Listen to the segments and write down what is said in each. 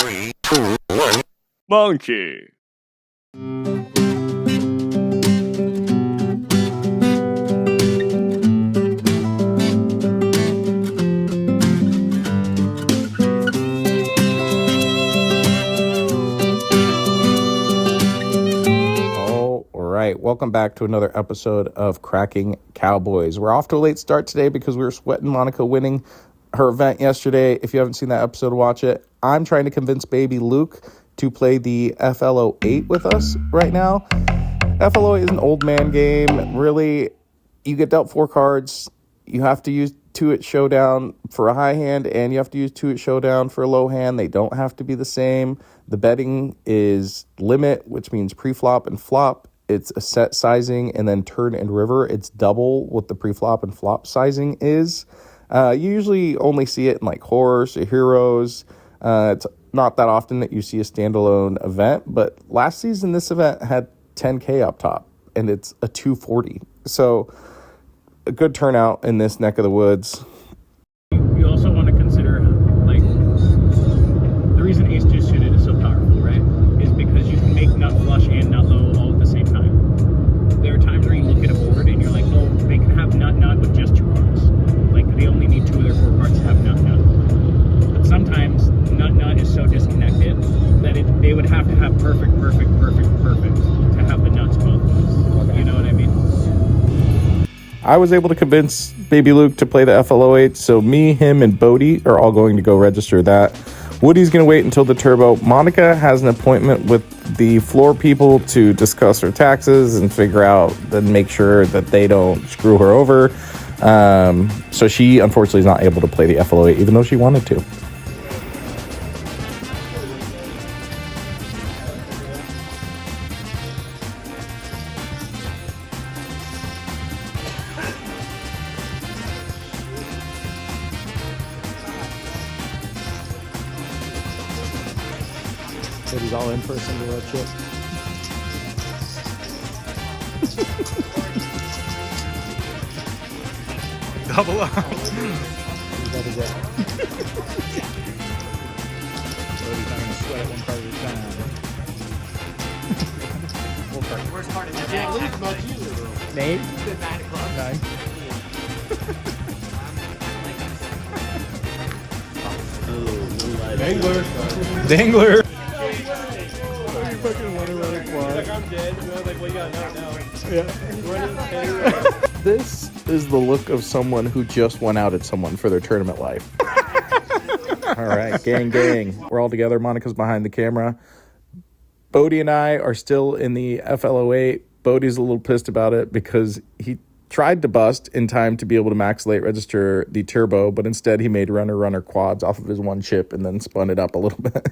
3, 2, 1. Monkey. Welcome back to another episode of Cracking Cowboys. We're off to a late start today because we were sweating Monica winning her event yesterday. If you haven't seen that episode, watch it. I'm trying to convince baby Luke to play the FLO8 with us right now. FLO8 is an old man game. Really, you get dealt 4 cards. You have to use 2 at showdown for a high hand, and you have to use 2 at showdown for a low hand. They don't have to be the same. The betting is limit, which means pre-flop and flop. It's a set sizing, and then turn and river, it's double what the pre-flop and flop sizing is. You usually only see it in like horse or heroes. It's not that often that you see a standalone event, but last season this event had 10K up top, and it's a 240. So a good turnout in this neck of the woods. You also want to consider, like, the reason ace deuce suited is so powerful, right? Is because you can make nut flush and nut low all at the same time. There are times where you look at a board and you're like, oh, they can have nut nut with just 2 cards. Like, they only need 2 of their 4 cards to have nut nut. But sometimes nut nut is so disconnected that they would have to have perfect to have the nuts both ways. You know what I mean? I was able to convince baby Luke to play the FLO8, so me, him, and Bodie are all going to go register that. Woody's going to wait until the turbo. Monica has an appointment with the floor people to discuss her taxes and figure out and make sure that they don't screw her over. So she, unfortunately, is not able to play the FLO8, even though she wanted to. He's all in for a single red chip. Double up. Double down. Cody's not gonna sweat one card at a time. Worst part is that Nate? 9 o'clock. 9. Dangler. Like, I'm dead. You know, like, well, you got now. This is the look of someone who just went out at someone for their tournament life. All right, gang. We're all together. Monica's behind the camera. Bodie and I are still in the FLO8. Bodie's a little pissed about it because he tried to bust in time to be able to max late register the turbo, but instead he made runner quads off of his 1 chip and then spun it up a little bit.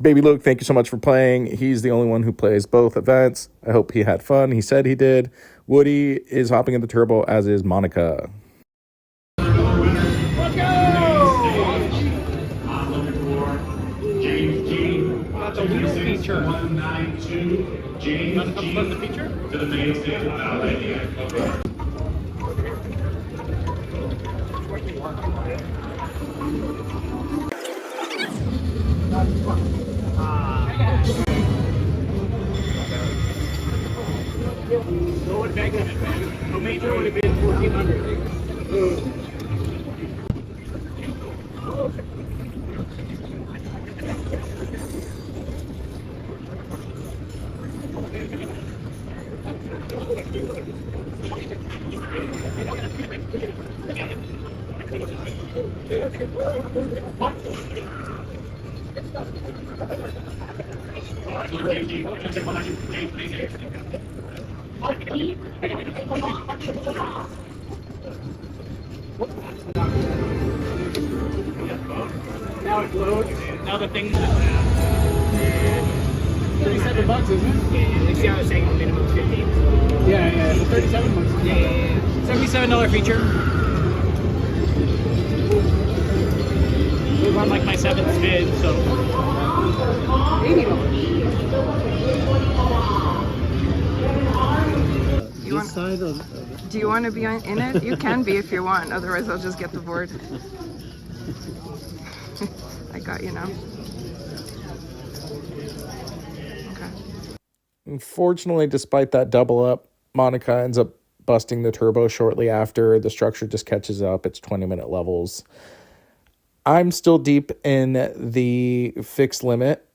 Baby Luke, thank you so much for playing. He's the only one who plays both events. I hope he had fun. He said he did. Woody is hopping in the turbo, as is Monica. Let's go! I'm looking for James G. That's a wheel feature. 192 James G. The feature? To the main stage. Go and beg of it, man. A major would have been 1,400. Now it loads. Now the thing's $37, isn't it? Yeah, like, see how I was saying the minimum 15. Yeah, $37. Yeah. $77 feature. We run like my 7th spin, so $80. Do you want to be in it? You can be if you want. Otherwise, I'll just get the board. I got you now. Okay. Unfortunately, despite that double up, Monica ends up busting the turbo shortly after. The structure just catches up. It's 20-minute levels. I'm still deep in the fixed limit,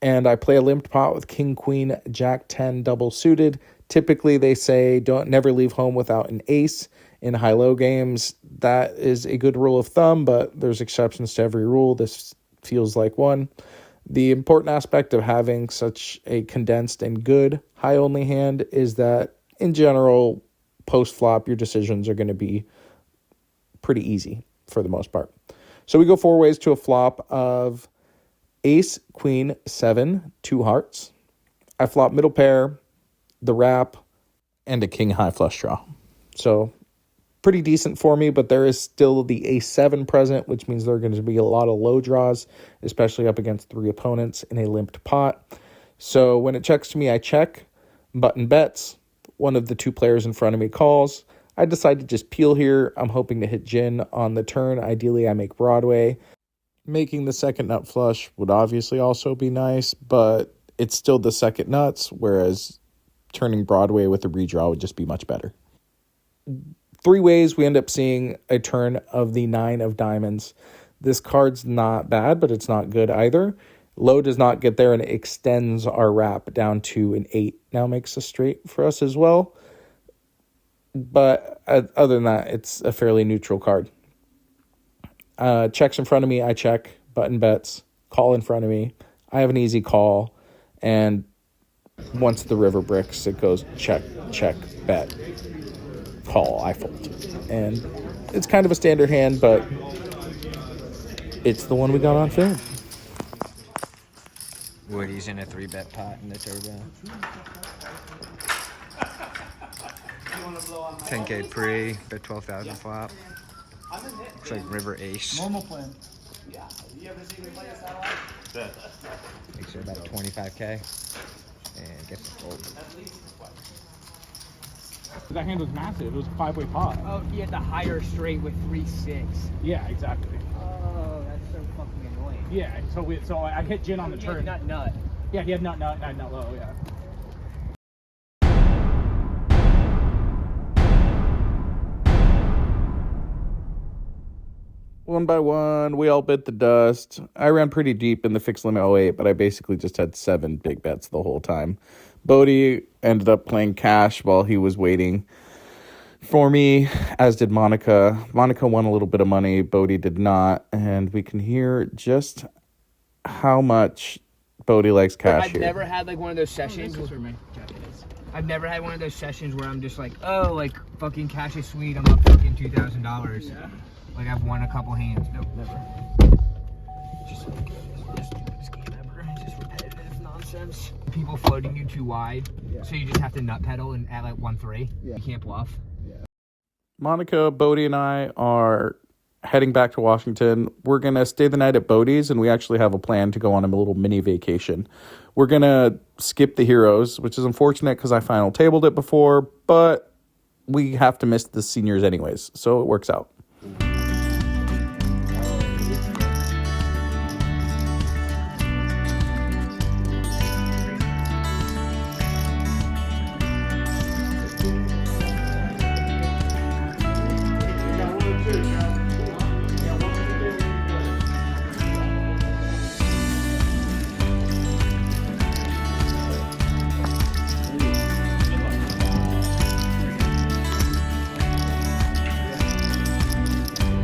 and I play a limped pot with King, Queen, Jack 10 double suited. Typically, they say never leave home without an ace in high-low games. That is a good rule of thumb, but there's exceptions to every rule. This feels like one. The important aspect of having such a condensed and good high-only hand is that, in general, post-flop, your decisions are going to be pretty easy for the most part. So we go 4 ways to a flop of ace, queen, 7, 2 hearts. I flop middle pair, the wrap, and a king high flush draw. So pretty decent for me, but there is still the ace 7 present, which means there are going to be a lot of low draws, especially up against 3 opponents in a limped pot. So when it checks to me, I check, button bets. One of the 2 players in front of me calls. I decide to just peel here. I'm hoping to hit gin on the turn. Ideally, I make Broadway. Making the second nut flush would obviously also be nice, but it's still the second nuts, whereas turning Broadway with a redraw would just be much better. 3 ways we end up seeing a turn of the 9 of diamonds. This card's not bad, but it's not good either. Low does not get there and it extends our wrap down to an 8. Now makes a straight for us as well. But other than that, it's a fairly neutral card. Checks in front of me, I check. Button bets. Call in front of me. I have an easy call. And once the river bricks, it goes check, check, bet. Call, I fold. And it's kind of a standard hand, but it's the one we got on film. Woody's in a 3-bet pot in the turbo. 10K pre, bet 12,000 flop. Looks like river ace. Normal plan. Makes it about 25K. And gets a fold. That hand was massive. It was a 5-way pot. Oh, he had the higher straight with 3-6. Yeah, exactly. Oh, that's so fucking annoying. Yeah, so I hit gin on the turn. Not nut. Yeah, he had nut low, yeah. One by one, we all bit the dust. I ran pretty deep in the fixed limit 08, but I basically just had 7 big bets the whole time. Bodie ended up playing cash while he was waiting for me, as did Monica. Monica won a little bit of money. Bodie did not, and we can hear just how much Bodie likes cash I've here. never had like one of those sessions. I've never had one of those sessions where I'm just like, oh, like fucking cash is sweet. I'm up fucking $2,000. Yeah. Like I've won a couple hands. Nope, never. Just like the stupidest game ever. Just repetitive nonsense. People floating you too wide, so you just have to nut pedal and at like 1-3. Yeah. You can't bluff. Monica, Bodie, and I are heading back to Washington. We're going to stay the night at Bodie's, and we actually have a plan to go on a little mini vacation. We're going to skip the Heroes, which is unfortunate because I final tabled it before, but we have to miss the seniors anyways, so it works out.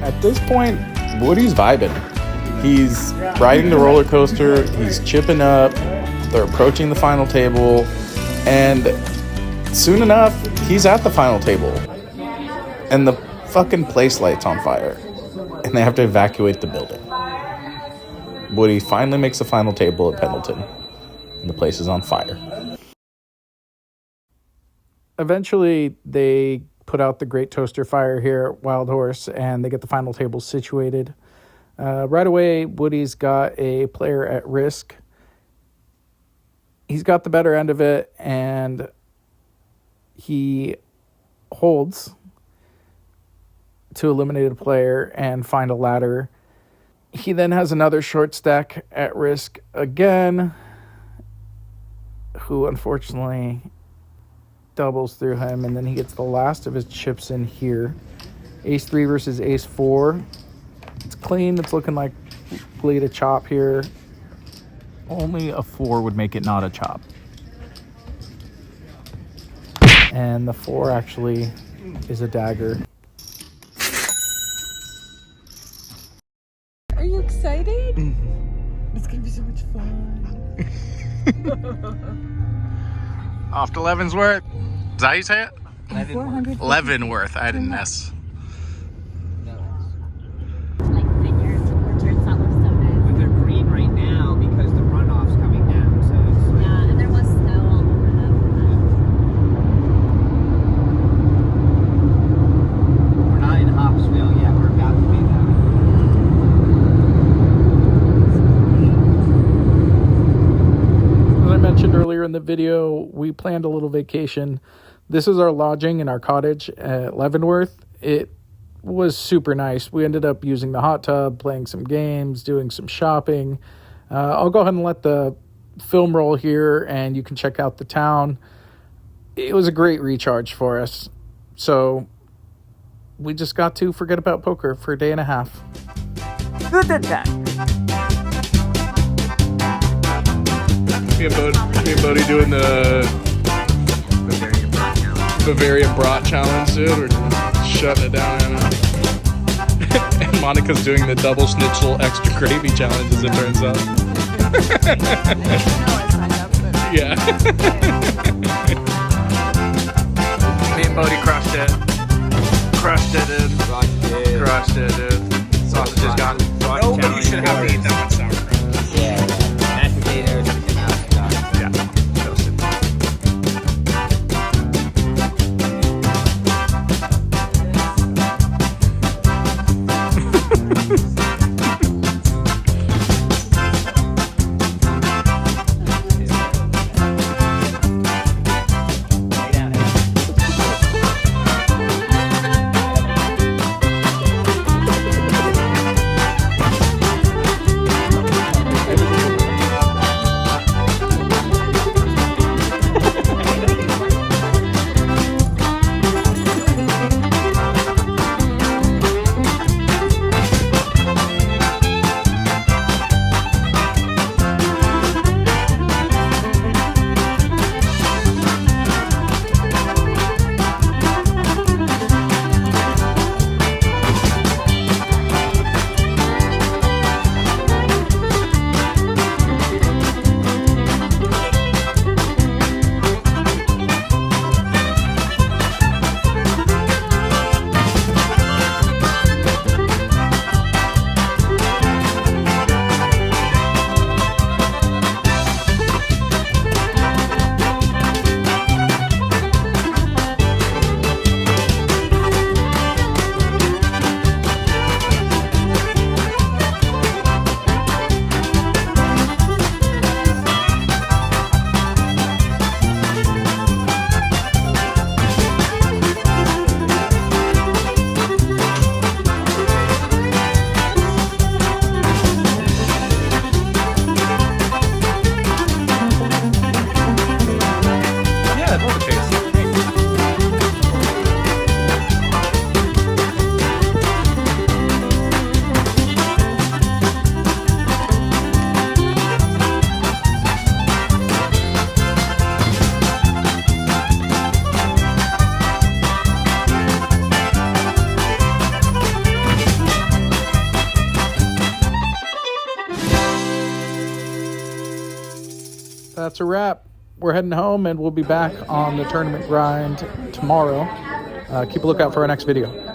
At this point, Woody's vibing. He's riding the roller coaster. He's chipping up. They're approaching the final table. And soon enough, he's at the final table. And the fucking place light's on fire. And they have to evacuate the building. Woody finally makes the final table at Pendleton. And the place is on fire. Eventually, they put out the Great Toaster Fire here at Wild Horse, and they get the final table situated. Right away, Woody's got a player at risk. He's got the better end of it, and he holds to eliminate a player and find a ladder. He then has another short stack at risk again, who unfortunately doubles through him, and then he gets the last of his chips in here. Ace 3 versus Ace 4. It's clean. It's looking like bleed a chop here. Only a 4 would make it not a chop. And the 4 actually is a dagger. Are you excited? It's gonna be so much fun. Off to Leavenworth. Is that how you say it? 400. Leavenworth. I didn't S. Like vineyards and orchards that look so nice. But they're green right now because the runoff's coming down. So it's like, Yeah, and there was snow all over them. we're not in Hopsville yet. We're about to be that. As I mentioned earlier in the video, we planned a little vacation. This is our lodging in our cottage at Leavenworth. It was super nice. We ended up using the hot tub, playing some games, doing some shopping. I'll go ahead and let the film roll here, and you can check out the town. It was a great recharge for us. So we just got to forget about poker for a day and a half. Who did that? Me and Bodie doing the Bavarian Brat Challenge, dude. We're shutting it down. And Monica's doing the double schnitzel extra gravy challenge, as it turns out. Yeah. Me and Bodie crushed it. Crushed it, dude. Crushed it, dude. Sausage is gone. Nobody should have to eat that much sauerkraut. Yeah. Mashed potatoes, everything else is done. Yeah. Toasted. That's a wrap. We're heading home, and we'll be back on the tournament grind tomorrow. Keep a lookout for our next video.